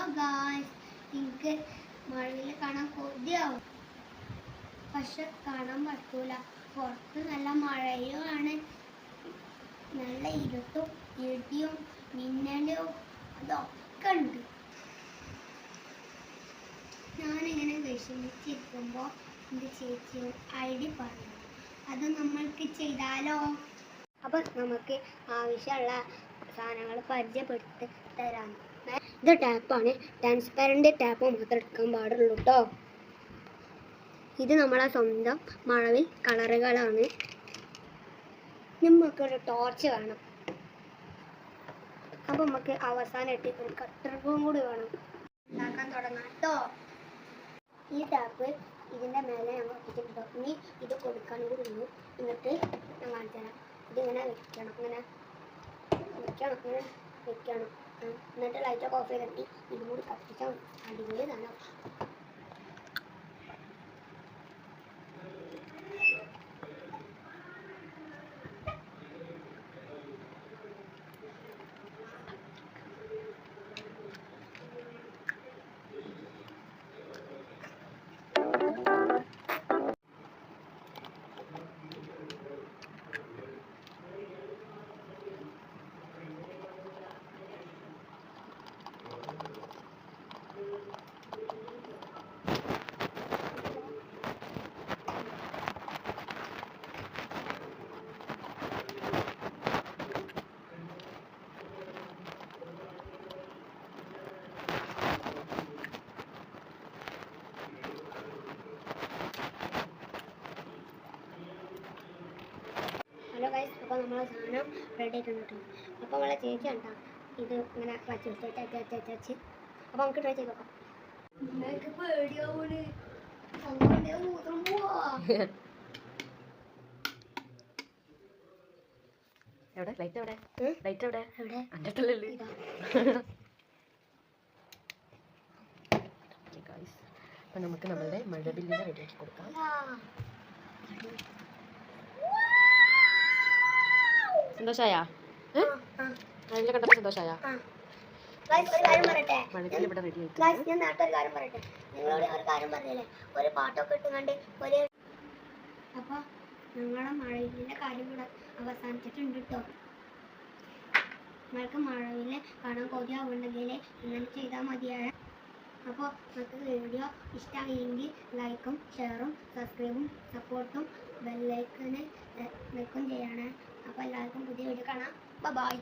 Hello guys, എനിക്ക് മഴയിൽ കാണാൻ കൊതിയാവും, പക്ഷെ കാണാൻ പറ്റൂല. പുറത്ത് നല്ല മഴയുമാണ്, നല്ല ഇരുട്ടും ഇടിയും മിന്നലും അതൊക്കെ ഉണ്ട്. ഞാനിങ്ങനെ വിഷമിച്ചിരിക്കുമ്പോൾ എൻ്റെ ചേച്ചി ഐഡിയ പറഞ്ഞു, അത് നമ്മൾക്ക് ചെയ്താലോ? അപ്പം നമുക്ക് ആവശ്യമുള്ള സാധനങ്ങൾ പരിചയപ്പെടുത്തി തരാം. ഇത് ടാപ്പാണ്, ട്രാൻസ്പെറൻറ്റ് ടാപ്പ് മാത്രം എടുക്കാൻ പാടുള്ളൂ കേട്ടോ. ഇത് നമ്മളെ സ്വന്തം മഴവിൽ കളറുകളാണ്. നമുക്കൊരു ടോർച്ച് വേണം. അപ്പം നമുക്ക് അവസാനമായിട്ട് ഒരു കട്ടറും കൂടി വേണം. ഉണ്ടാക്കാൻ തുടങ്ങാം കേട്ടോ. ഈ ടാപ്പ് ഇതിൻ്റെ മേലെ ഞങ്ങൾ ഒട്ടിച്ചിട്ടുണ്ടോ. ഇനി ഇത് കൊടുക്കാനും കൂടി ഉള്ളൂ. എന്നിട്ട് ഞാൻ കാണിച്ചു തരാം. ഇതിങ്ങനെ വെക്കണം, ഇങ്ങനെ വെക്കണം. എന്നിട്ട് ലൈറ്റൊക്കെ ഓഫ് ചെയ്തിട്ട് ഇതും കൂടി കത്തിച്ചാൽ അടിപൊളി തന്നെ. ഹലോ ഗൈസ്, അപ്പോൾ നമ്മളെ സാധനം റെഡി ആയിട്ടുണ്ട് കേട്ടോ. അപ്പോൾ നമ്മളെ ചേച്ചി കണ്ടാ ഇത് ഇങ്ങനെ വച്ച്. അപ്പോൾ നമുക്ക് ട്രൈ ചെയ്ത് നോക്കാം. എവിടെ ലൈറ്റ് എവിടെ ലൈറ്റ് എവിടെ അപ്പം നമുക്ക് നമ്മളുടെ മഴബില്ലിനെ റെഡിയാക്കി കൊടുക്കാം. സന്തോഷായ മഴവില് കണ്ടപ്പോൾ സന്തോഷായ? മഴവിൽ ഇവിടെ റെഡി ആയിട്ട് ഞാൻ നാട്ടിൽ ഒരു കാര്യം പറയട്ടെ. നിങ്ങളോട് ഒരു കാര്യം പറഞ്ഞില്ലേ, ഒരു പാട്ടൊക്കെ ഇട്ടുകൊണ്ട് ഒരു അപ്പോൾ ഞങ്ങളുടെ മഴവില്ലിൻ്റെ കാര്യം കൂടെ അവസാനിച്ചിട്ടുണ്ട് കേട്ടോ. നിങ്ങൾക്ക് മഴവില്ല് കാണാൻ കൊതിയാവുന്നുണ്ടെങ്കിൽ ഇങ്ങനെ ചെയ്താൽ മതിയായ. അപ്പോൾ നിങ്ങൾക്ക് വീഡിയോ ഇഷ്ടമായെങ്കിൽ ലൈക്കും ഷെയറും സബ്സ്ക്രൈബും സപ്പോർട്ടും ബെല്ലൈക്കന് വെക്കും ചെയ്യണേ. അപ്പോൾ എല്ലാവർക്കും പുതിയ വീഡിയോ കാണാം. ബൈ.